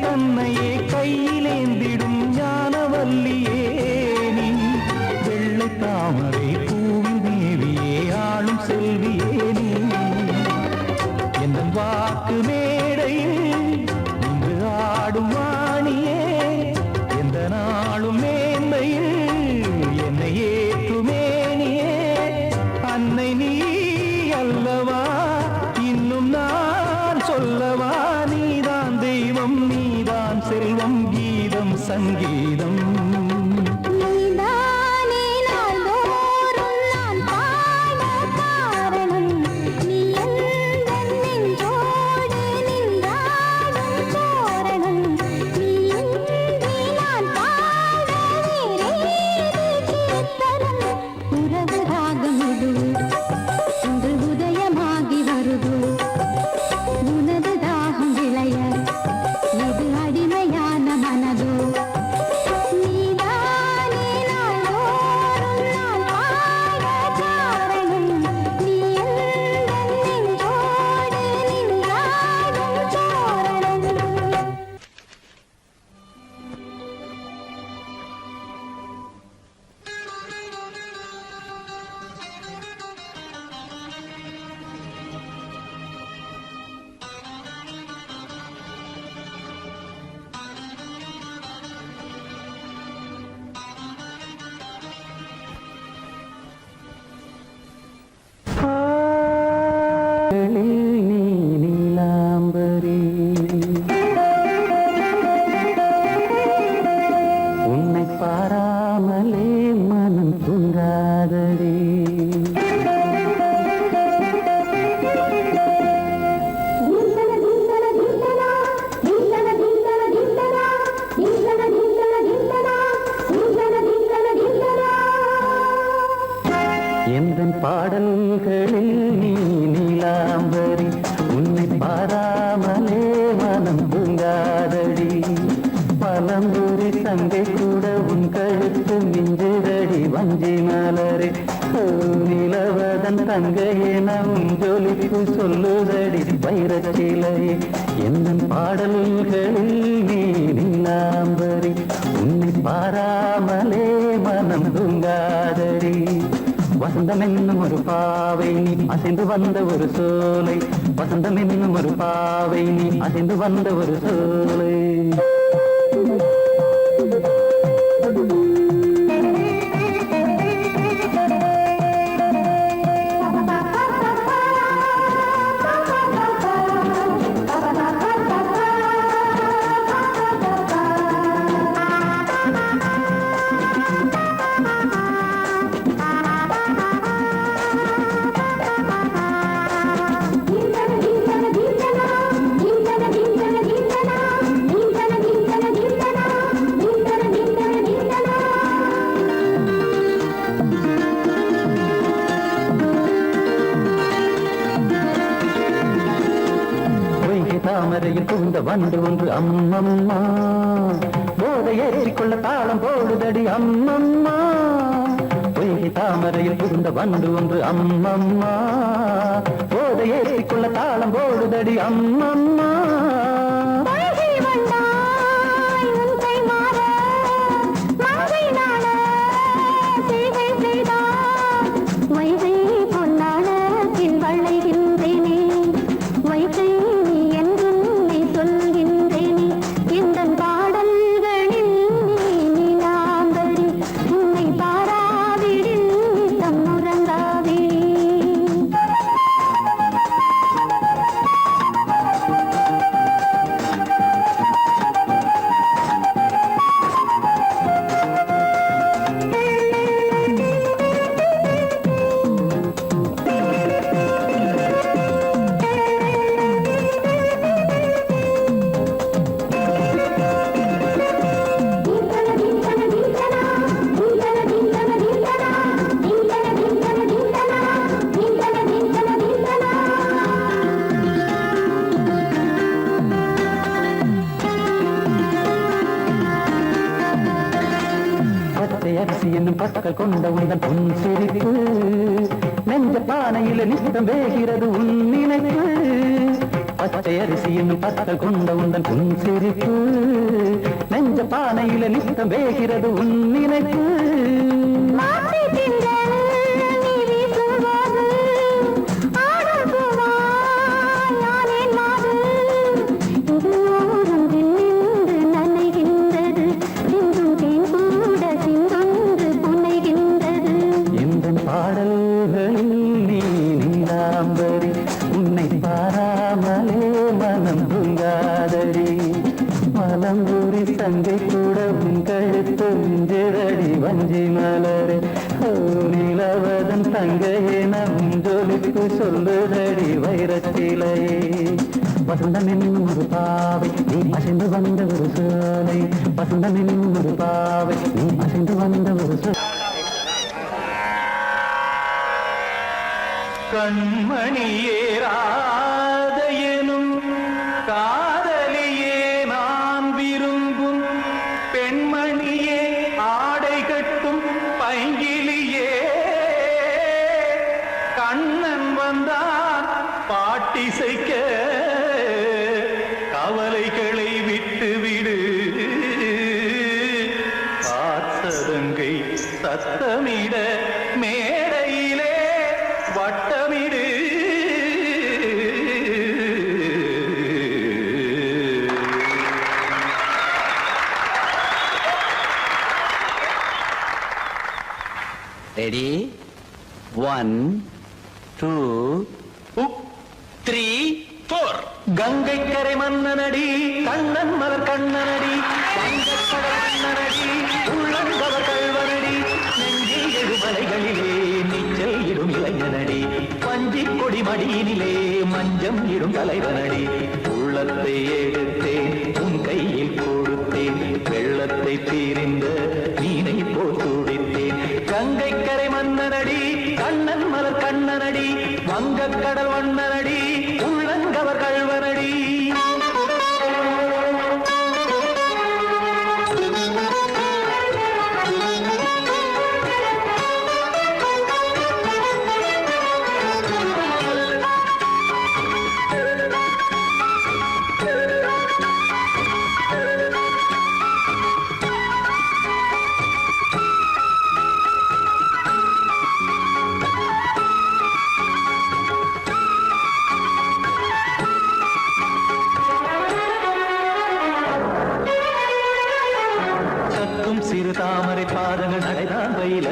தன்னையே கையிலேந்திடும் ஞானவல்லியே நீ வெள்ளை தாமரை பூவின் தேவியே ஆளும் செல்வியே நீ என் வாக்கு மேடையில் இன்று ஆடும் வாணியே எந்த நாளும் மேன்மையில் என்னை ஏற்றுமேனியே அன்னை நீ அல்லவா இன்னும் நான் சொல்லவா நீதான் தெய்வம் நீதான் செல்வம் கீதம் சங்கீதம் பாடல்களில் நீ நீலாம்பரி உன்னை பாராமலே மனம் தூங்காதடி பலம்புரி தங்கை கூட உன் கழுத்து மிஞ்சுதடி வஞ்சி மலரே நிலவதன் தங்கையே நம் ஜொலிப்பு சொல்லுதடி வைரச்சிலையே என்ன பாடல்களில் நீ நீலாம்பரி உன்னை பாராமலே மனம் தூங்காதடி வசந்தம் என்னும் ஒரு பாவை நீ அசைந்து வந்த ஒரு சோலை வசந்தம் என்னும் ஒரு பாவை நீ அசைந்து வந்த ஒரு சோலை தாமரையில் புகுந்த வண்டு ஒன்று அம்மம்மா போதை ஏற்றிக்கொள்ள தாளம் போடுதடி அம்மம்மா பொய்கை தாமரையில் புகுந்த வண்டு ஒன்று அம்மம்மா போதை ஏற்றிக்கொள்ள தாளம் போடுதடி அம்மம்மா என்னும் பற்கள் கொண்ட உந்தன் பொன் சிரிப்பு நெஞ்ச பானையில நித்தம் வேகிறது உன் நினைப்பு பச்சை அரிசி என்னும் பற்கள் கொண்ட உந்தன் புன் சிரிப்பு நெஞ்ச பானையில நித்தம் வேகிறது உன் நினைப்பு மலம்பூரி தங்கை கூட உன் கழுத்து மிஞ்சிரடி வஞ்சி மலரே நிலவதன் தங்கையே நம் ஜொலிப்பு சொல்லுதடி வைரத்திலையே வசந்தம் என்னும் ஒரு பாவை நீ அசைந்து வந்த ஒரு சோலை வசந்தம் என்னும் ஒரு பாவை நீ அசைந்து வந்த ஒரு சோலை கண்மணியே ராதையனும் காதலியே நான் விரும்பும் பெண்மணியே ஆடை கட்டும் பைங்கிலியே கண்ணன் வந்தான் பாட்டிசைக்க கவலைகளை விட்டுவிடு பாசதங்கை சத்தமிட மேடையிலே வட்டமிடு ரெடி 1 2 3 4 கங்கை கரை மன்னனடி கண்ணன் மலர் கண்ணனடி கண்ணனடி உள்ளங்கவர் கல்வனடி நெஞ்சில் எழுமலைகளிலே நீச்சல் இடும் இளைஞனடி பஞ்சி கொடி மடியினிலே மஞ்சம் இடும் தலைவனடி உள்ளத்தை எடுத்தேன் உன் கையில் கொடுத்தேன் வெள்ளத்தை தீரிந்த மீனை போல் துடித்தேன் கங்கை கரை மன்னனடி கண்ணன் மலர் கண்ணனடி வங்கக் கடல் வண்ணனடி உள்ளங்கவர் கல்வனடி சிறு தாமரை பாதங்கள் நடைதான் வயில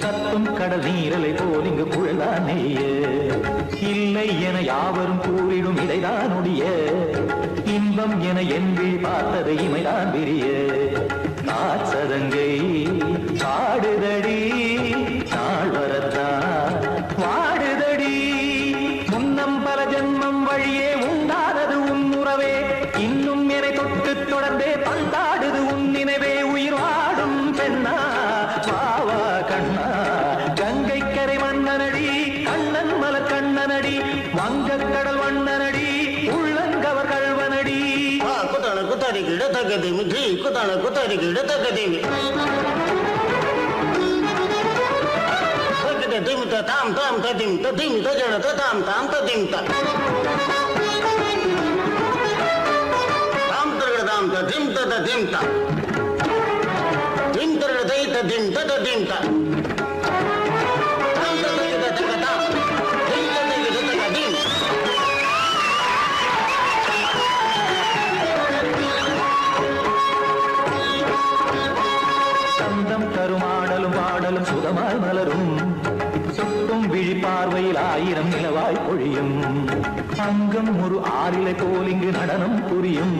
கத்தும் கடல் நீரலை போல் இங்கு புழலாம் நெய்ய இல்லை என யாவரும் கூறிடும் இடைதான் ஒடிய இன்பம் என என் விழி பார்த்தது இமைதான் விரிய காசதங்கை பாடுதடி நாள் வரத்தான் வாடுதடி முன்னம் பல ஜென்மம் வழியே உண்டானது உன் உறவே இன்னும் என்னை தொட்டு தொடர்ந்தே பந்தாடுது உன் நினைவே உயிர் வாடும் பெண்ணா பாவா கண்ணா கங்கை கரை மன்னனடி கண்ணன் மலர் கண்ணனடி வங்கக் கடல் வண்ணனடி உள்ளங்கவர் கல்வனடி குத்தான குத்தாரிக்கு இடத்தக்கதேமி ஜி குத்தான குத்தாரிக்கு இடத்தக்கதேமி திமித்த தாம் தாம் ததிம் ததிம் தஜட தாம் தாம் ததிம் தாம் தாம் ததிம் ததிம் தாம் திம் தரட தை ததிம் ததிம் தாம் தாம் ததிம் ததிம் தாம் திம் ததிம் ததிம் சந்தம் கருமாடலும் பாடலும் சுகமாய் மலரும் சுட்டும் விழி பார்வையில் ஆயிரம் நிலவாய் பொழியும் அங்கம் ஒரு ஆறிலை போல் இங்கு நடனம் புரியும்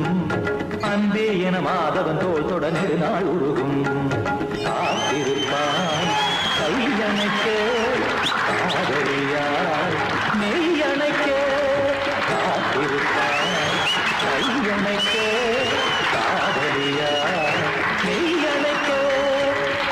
அன்பே என மாதவன் தோல் தொட நெடுநாள் உருகும் காத்திருப்பான் கையணைக்க காதலியார் மெய்யணைக்க காத்திருப்பான் கையணைக்க காதலியார் மெய்யணைக்க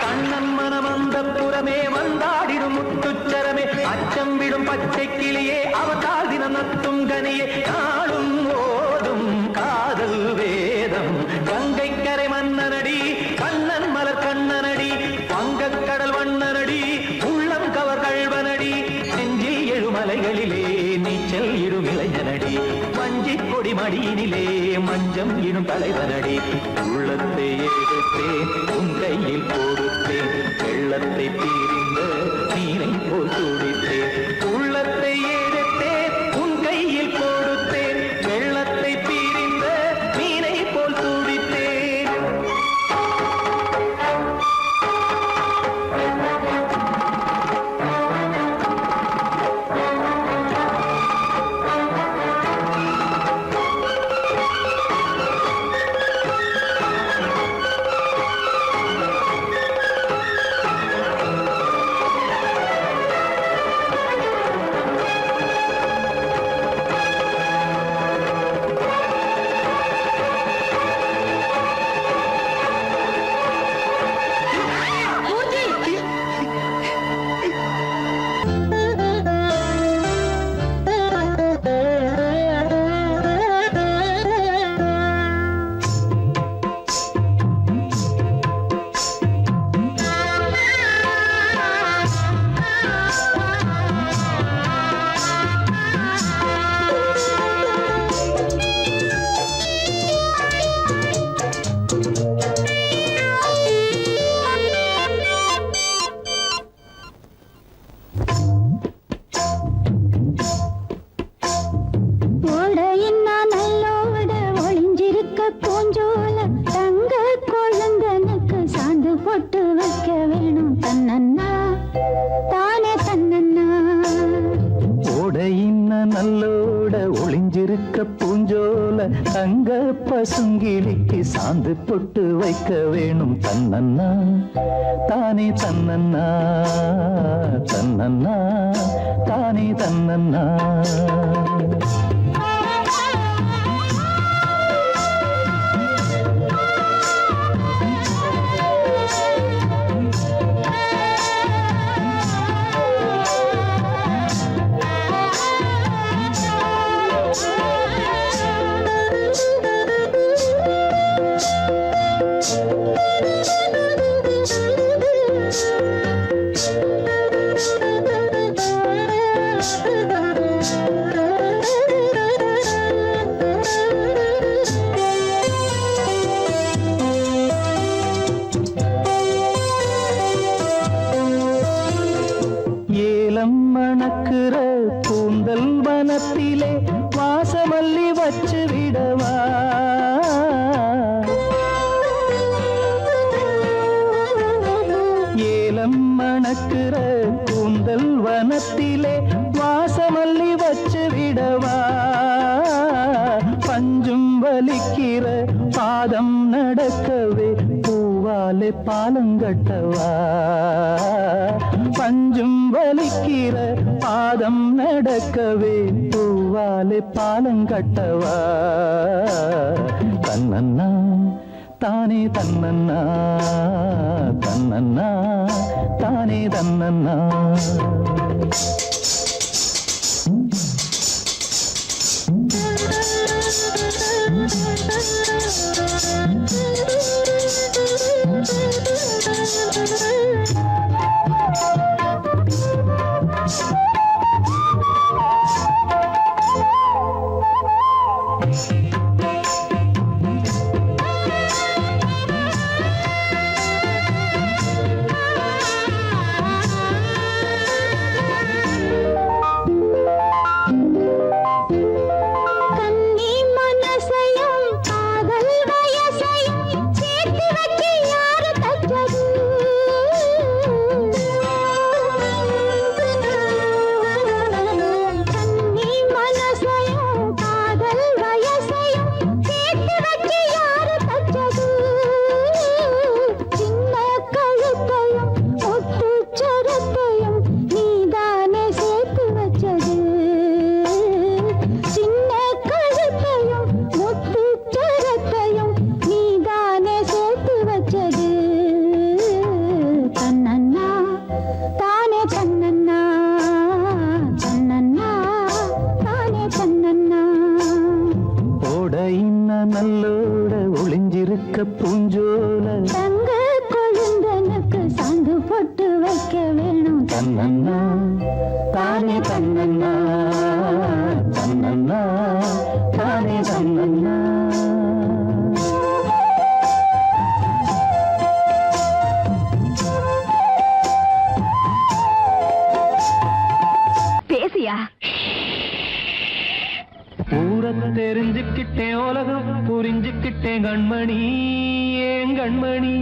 கண்ணன் மனமந்த புறமே வந்தாடிடும் முத்துச்சரமே அச்சம் விடும் பச்சை கிளியே அவதால் தினம் நத்தும் கனியே நாளும் ஓதும் காதல் வேதம் கங்கை கரை மன்னனடி கண்ணன் மலர் கண்ணனடி வங்கக் கடல் வண்ணனடி உள்ளம் கவர் கல்வனடி நெஞ்சில் எழுமலைகளிலே நீச்சல் இடும் இளைஞனடி எனும் தலைவனடி உள்ளத்தை எடுத்தேன் உன் கையில் கொடுத்தேன் வெள்ளத்தை தீரிந்த நீரை போல் துடித்தேன் உள்ளத்தை எடுத்தேன் உன் கையில் கொடுத்தேன் வெள்ளத்தை தீரிந்த நீரை போல் துடித்தேன் நல்லோட ஒளிஞ்சிருக்க பூஞ்சோல தங்க பசுங்கிளிக்கு சாந்து பொட்டு வைக்க வேணும் தன்னன்னா தானே தன்னன்னா தன்னன்னா தானே தன்னன்னா மணக்குற கூந்தல் வனத்திலே வாசமல்லி வச்சு விடவா ஏலம் மணக்குற கூந்தல் வனத்திலே வாசமல்லி வச்சு விடவா பஞ்சும் வலிக்கிற பாதம் நடக்கவே பூவாலே பாலங்கட்டவா பஞ்சும் வலிக்கிற பாதம் நடக்கவே பூவாலே பாலங்கட்டவா தன்னன்னா தானே தன்னன்னா தன்னன்னா தானே தன்னன்னா நல்லோட ஒளிஞ்சிருக்க பூஞ்சோல தங்க கொழுந்தனுக்கு சாந்து போட்டு வைக்க வேணும் தன்னன்னா தானே தன்னன்னா தன்னன்னா தானே தன்னன்னா கிட்டேன் கண்மணி ஏன் கண்மணி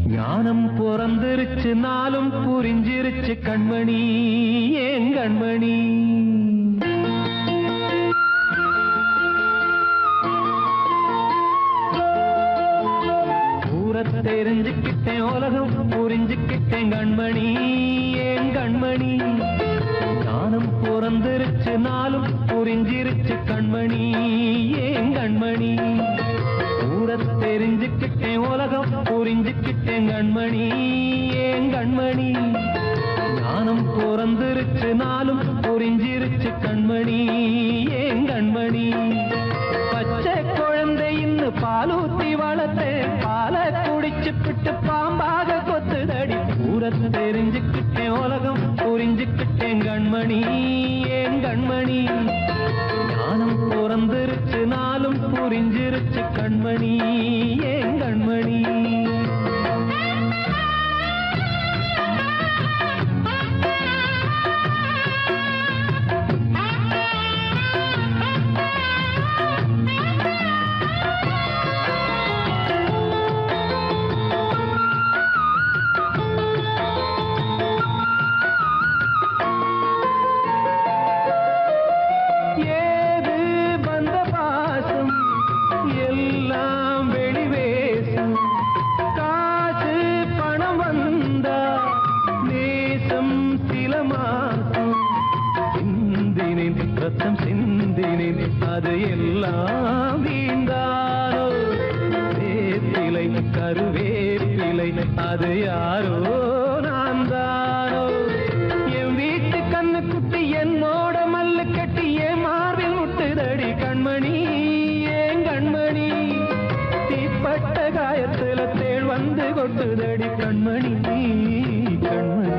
ஞானம் பிறந்திருச்சு நாளும் புரிஞ்சிருச்சு கண்மணி ஏன் கண்மணி தெரிஞ்சுக்கிட்டேன் உலகம் புரிஞ்சுக்கிட்டேன் கண்மணி ஏன் கண்மணி ஞானம் பிறந்திருச்சு நாளும் புரிஞ்சிருச்சு கண்மணி ஏன் கண்மணி ஊர தெரிஞ்சுக்கிட்டேன் உலகம் புரிஞ்சுக்கிட்டேன் கண்மணி ஏன் கண்மணி ஞானம் பிறந்திருச்சு நாளும் புரிஞ்சிருச்சு கண்மணி ஏன் கண்மணி பச்சை குழந்தை இன்னும் பாலூத்தி வளர்த்தேன் பாலை குடிச்சு பிட்டு பாம்பாக கொத்துதடி ஊர தெரிஞ்சுக்கிட்டேன் உலகம் புரிஞ்சுக்கிட்டேன் கண்மணி ஏன் கண்மணி ஞானம் பிறந்திருச்சு நாளும் புரிஞ்சிருச்சு கண்மணி ஏன் கண்மணி அது எல்லாம் வீண்டாரோ வேப்பிலை கருவேப்பிலை அது யாரோ நான் தானோ என் வீட்டு கண்ணு குட்டி என்னோட மல்லு கட்டி என் மார்பில் முட்டுதடி கண்மணி ஏன் கண்மணி தீப்பட்ட காயத்துல தேள் வந்து கொட்டுதடி கண்மணி கண்மணி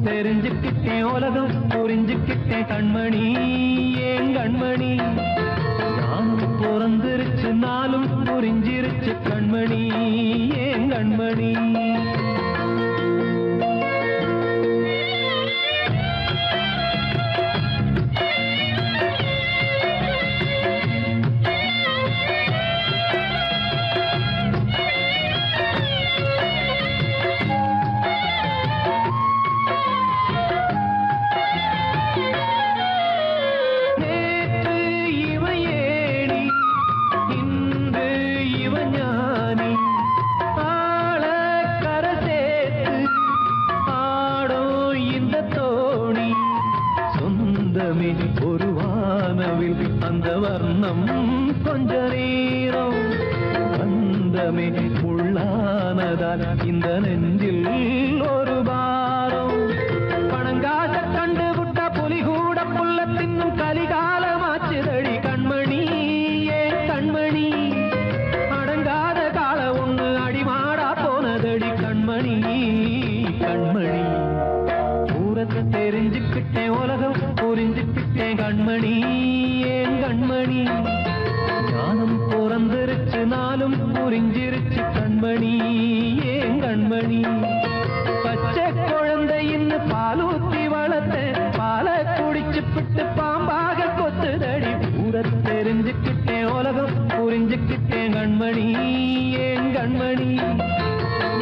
தெரிஞ்சுக்கிட்டேன் உலகம் புரிஞ்சுக்கிட்டேன் கண்மணி ஏன் கண்மணி ஞானம் பிறந்திருச்சு நாளும் புரிஞ்சிருச்சு கண்மணி ஏன் கண்மணி ஒரு வானவில் அந்த வர்ணம் கொஞ்ச நேரம் வந்தமே உள்ளானதால் இந்த நெஞ்சில் ஒரு பாரம் பணங்காச கண்டு விட்ட புலி கூட புல்ல தின்னும் கலிகாலமாச்சுதடி கண்மணி ஏன் கண்மணி அடங்காத கால ஒண்ணு அடிமாடா போனதடி கண்மணி கண்மணி தெரிஞ்சுக்கிட்டேன் உலகம் புரிஞ்சுக்கிட்டேன் கண்மணி ஏன் கண்மணி ஞானம் பிறந்திருச்சு நாளும் புரிஞ்சிருச்சு கண்மணி ஏன் கண்மணி பச்சை குழந்தை இன்னும் பாலூத்தி வளர்த்தேன் பாலை குடிச்சு பிட்டு பாம்பாக கொத்துதடி ஊர தெரிஞ்சுக்கிட்டேன் உலகம் புரிஞ்சுக்கிட்டேன் கண்மணி ஏன் கண்மணி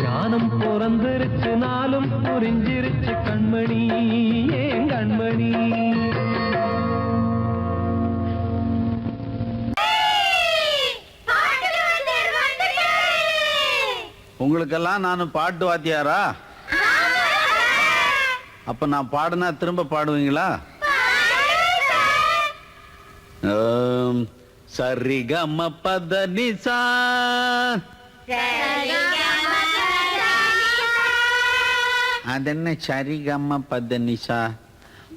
ஞானம் பிறந்திருச்சு நாளும் புரிஞ்சிருச்சு கண்மணி ஏன் கண்மணி உங்களுக்கெல்லாம் நானும் பாட்டு வாத்தியாரா? அப்ப நான் பாடுனா திரும்ப பாடுவீங்களா? சரிகம பத நிசா அதென்ன சரிகம பத நிசா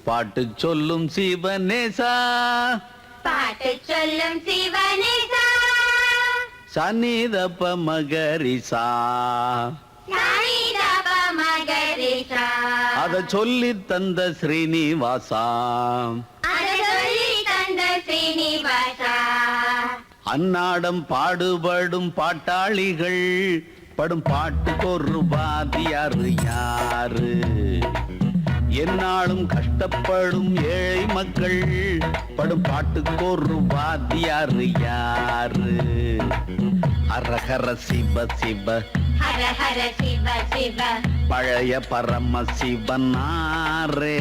பாட்டு சொல்லும் சிவனேசா பாட்டு சொல்லும் சிவனேசா சனிதப மகரிசா சனிதப மகரிசா அத சொல்லி தந்த ஸ்ரீனிவாசா அத சொல்லி தந்த ஸ்ரீனிவாசா அன்னாடம் பாடுபடும் பாட்டாளிகள் படும் பாட்டுக்கு ஒரு வாத்தியாரு யாரு என்னாலும் கஷ்டப்படும் ஏழை மக்கள் படும் பாட்டுக்கு ஒரு வாத்தியாரு யாரு? அரஹர சிவ சிவ ஹர ஹர சிவ சிவ பழைய பரம சிவனாரே.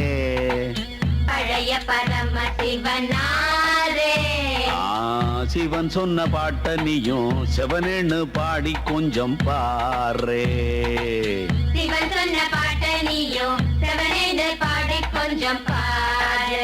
பழைய பரம சிவனாரே. சிவன் சொன்ன பாட்ட நீயும் சிவனேன்னு பாடி கொஞ்சம் பாரே. சிவன் சொன்ன பாட்ட நீயும் சிவனேன்னு பாடி கொஞ்சம் பாரு.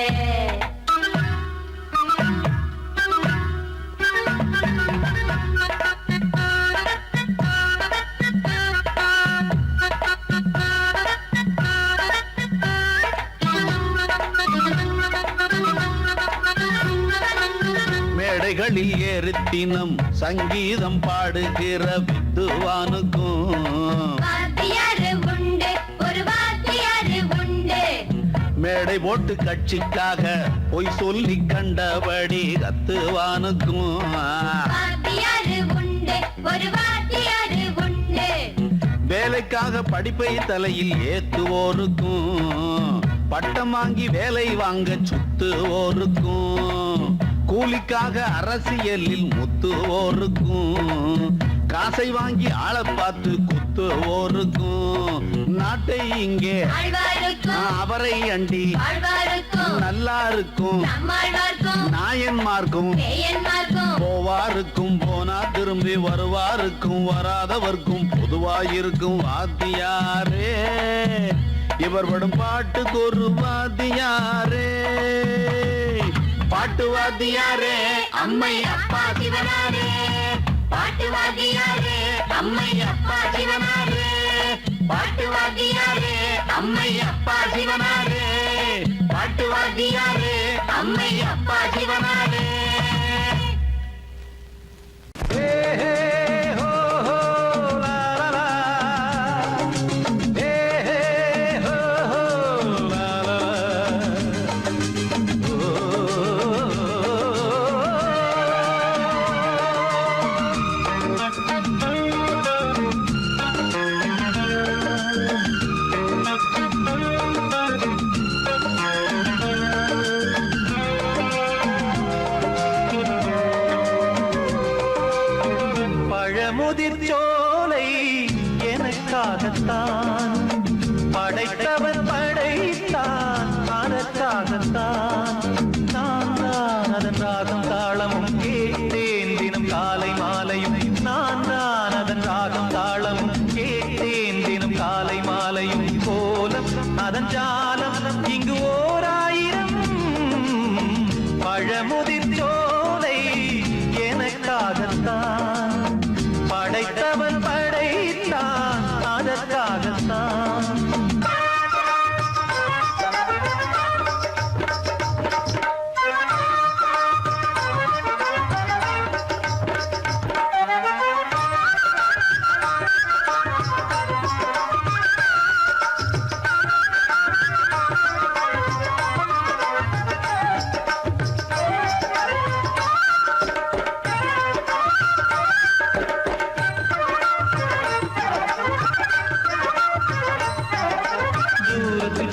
மேடைகளில் ஏறித்தினம் சங்கீதம் பாடுகிற வித்துவானுக்கும் வாத்தியாரு உண்டு, ஒரு வாத்தியாரு உண்டு. மேடை போட்டு கட்சிக்காக பொய் சொல்லி கண்டபடி கத்துவானுக்கும் வாத்தியாரு உண்டு, ஒரு வாத்தியாரு உண்டு. வேலைக்காக படிப்பை தலையில் ஏத்துவோருக்கும் பட்டம் வாங்கி வேலை வாங்க சுத்துவோருக்கும் கூலிக்காக அரசியலில் முத்துவோருக்கும் காசை வாங்கி ஆளை பார்த்து குத்துவோருக்கும் நாட்டை இங்கே ஆழ்வாருக்கும் அவரை அண்டி ஆழ்வாருக்கும் நல்லா இருக்கும் நம்மாழ்வாருக்கும் நாயன்மார்க்கும் பேயன்மார்க்கும் போவாருக்கும் போனா திரும்பி வருவாருக்கும் வராதவர்க்கும் பொதுவாயிருக்கும் வாத்தியாரே. இவர் படும் பாட்டுக்கு ஒரு வாத்தியாரே. பாட்டு வாத்தியாரே அம்மை அப்பா சிவனாரே. பாட்டு வாத்தியாரே அம்மை அப்பா சிவனாரே. பாட்டு வாத்தியாரே அம்மை அப்பா சிவனாரே. பாட்டு வாத்தியாரே அம்மை அப்பா சிவனாரே. முதிர்ச்சோலை எனக்காகத்தான் படைத்தவன் படைத்தான் அதற்காகத்தான் நான் தான் அதன் ராகம் தாளமும் கேட்டேன் தினம் காலை மாலையும் நான் தான் அதன் ராகம் தாளமும் கேட்டேன் தினம் காலை மாலையும் கோலம் அதன் ஜாலம் இங்கு ஓராயிரம் பழமுதிர்ச்சோலை எனக்காகத்தான் படைத்தவன் படைத்தான் அதற்காகத்தான்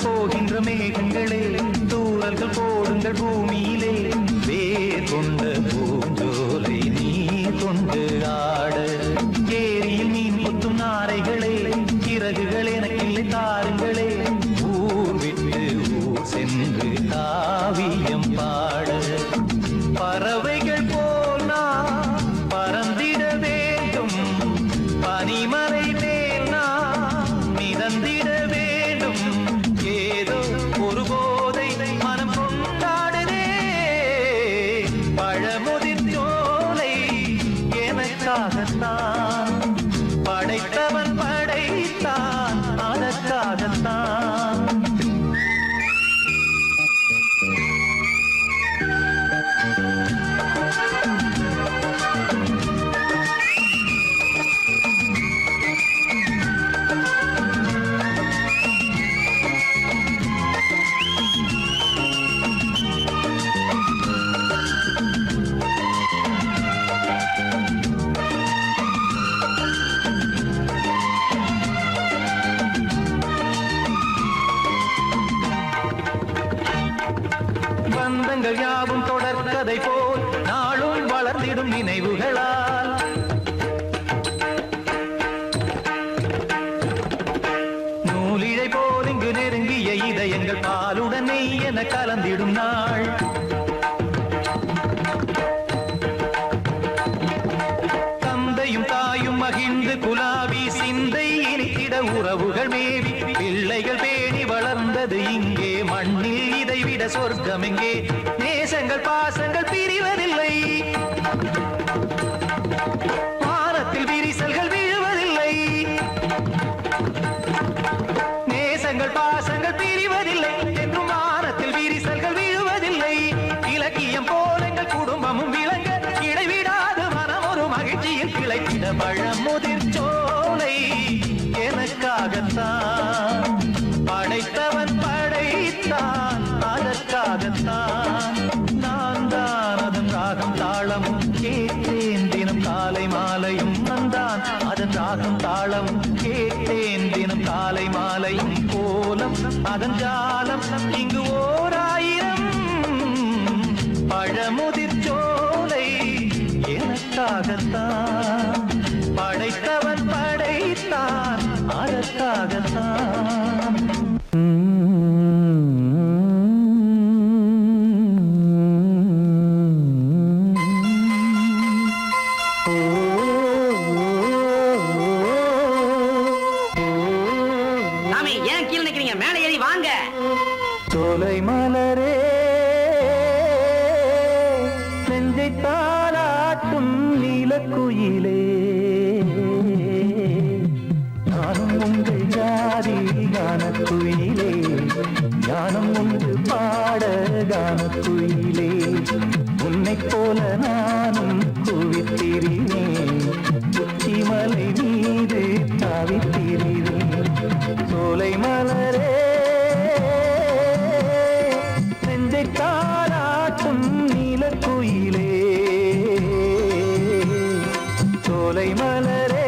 போகின்ற மேகங்களே தூரல்கள் போடுங்கள் பூமியிலே வேர் கொண்ட பூஞ்சோலை நீ கொண்டு ஆட ஏரியில் மீன் கொத்தும் நாரைகளே இறகுகள் எனக்கில்லை தாருங்களே ஊர் விட்டு ஊர் சென்று காவியம் பாட பறவைகள் போல் நான் பறந்திட வேண்டும் பனிமலை மேல் நான் மிதந்திட வேண்டும் ஏதோ ஒரு போதை மனம் கொண்டாடுதே பழமுதிர்ச்சோலை எனக்காகத்தான் படைத்தவன் படைத்தான் அதற்காகத்தான் காலங்கள் யாவும் தொடர்கதை போல் நாளும் வளர்ந்திடும் நினைவுகளால் நூலிழை போல் இங்கு நெருங்கிய இதயங்கள் பாலுடன் நெய் என கலந்திடும் நாள் தந்தையும் தாயும் மகிழ்ந்து குலாவி சிந்தை இனித்திட உறவுகள் மேவி பிள்ளைகள் பேணி வளர்ந்தது இங்கே மண்ணில் இதைவிட சொர்க்கம் எங்கே நேசங்கள் பாசங்கள் பிரிவதில்லை வானத்தில் விரிசல்கள் விழுவதில்லை நேசங்கள் பாசங்கள் பிரிவதில்லை என்றும் வானத்தில் விரிசல்கள் விழுவதில்லை இலக்கியம் போல எங்கள் குடும்பமும் விளங்க இடைவிடாது மனம் ஒரு மகிழ்ச்சியில் கிளைத்திட பழமுதிர் சோலை எனக்காகத்தான் படைத்தவன் படைத்தான் அதற்காகத்தான் நான் தான் அதன் ராகம் தாளமும் கேட்டேன் தினம் காலை மாலையும் நந்தான் அதன் ராகம் தாளமும் கேட்டேன் தினம் காலை மாலையும் கோலம் அதன் ஜாலம் இங்கு ஓர் ஆயிரம் பழமுதிர் சோலை எனக்காகத்தான் படைத்தவன் படைத்தான் அதற்காகத்தான் சாமி ஏன் கீழே நிக்கிறீங்க மேலே ஏறி வாங்க சோலை மலரே நெஞ்சை தாளாட்டும் நீலக்குயிலே நானும் உங்கள் ஜாதி கானக்குயிலே ஞானம் உண்டு பாட கானக்குயிலே உன்னைப் போல நானும் குவித்திரினேன் உச்சிமலை மீது தாவித்திரினேன் சோலை மலரே நெஞ்சை தாளாட்டும் நீலக்குயிலே சோலை மலரே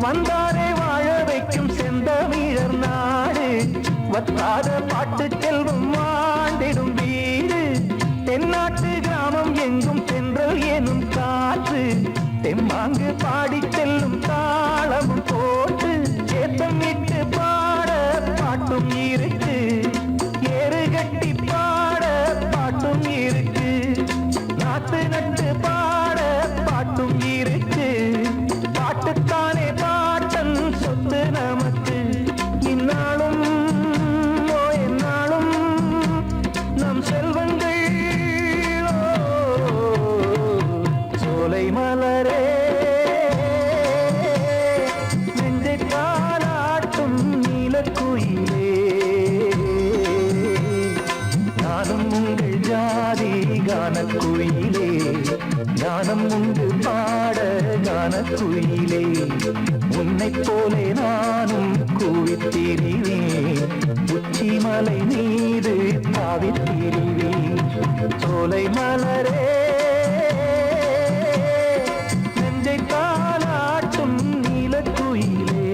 வந்தாரே வாழ வைக்கும் செந்தமிழர் நாடு வத்தாத பாட்டு செல்வம் வாழ்ந்திடும் வீடு தென்னாட்டு கிராமம் எங்கும் சென்றல் எனும் காற்று தெம்மாங்கு பாடி செல்லும் தாளமும் போட்டு ஏத்தமிட்டு பாட பாட்டும் இருக்கு ஏறு கட்டி பாட பாட்டும் இருக்கு நாட்டு நட்டு பாட பாட்டும் இருக்கு பாட்டுத்தானே பாட்டன் சொத்து நமக்கு இந்நாளும் எந்நாளும் நம் செல்வங்கள் சோலை மலரே நெஞ்சை தாளாட்டும் நீலக்குயிலே நானும் உங்கள் ஜாதி கானக்குயிலே ஞானம் உண்டு பாட கானக்குயிலே உன்னைப் போலே நானும் கூவித்திரிவேன் உச்சிமலை மீது தாவித்திரிவேன் சோலை மலரே நெஞ்சை தாளாட்டும் நீலக்குயிலே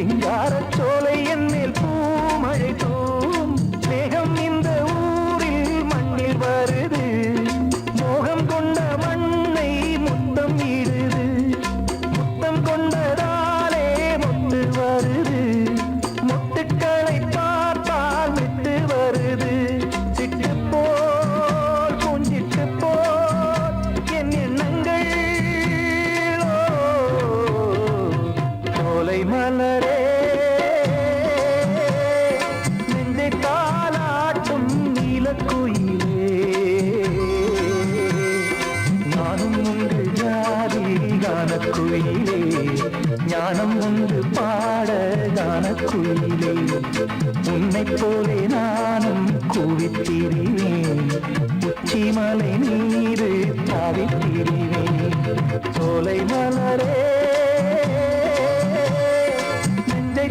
சிங்காரச் சோலை என் மேல் பூமழை தூம் மேகம் இந்த ஊரில் மண்ணில் வருது மோகம் கொண்ட மண்ணை முத்தம் இடுது முத்தம் கொண்டதாலே முத்து வருது முத்துக்களை பார்த்தால் விட்டு வருது சிட்டு போல் பூஞ்சிட்டு போல் என் எண்ணங்கள் சோலை மலரே நெஞ்சை தாலாட்டும் நீலக்குயிலே நானும் உண்டு ஜாதி கானக்குயிலே ஞானம் உண்டு பாட கானக்குயிலே உன்னைப் போலே நானும் கூவித்திரிவேன் உச்சிமலை நீரு தாவித்திரிவேன் சோலை மலரே நெஞ்சை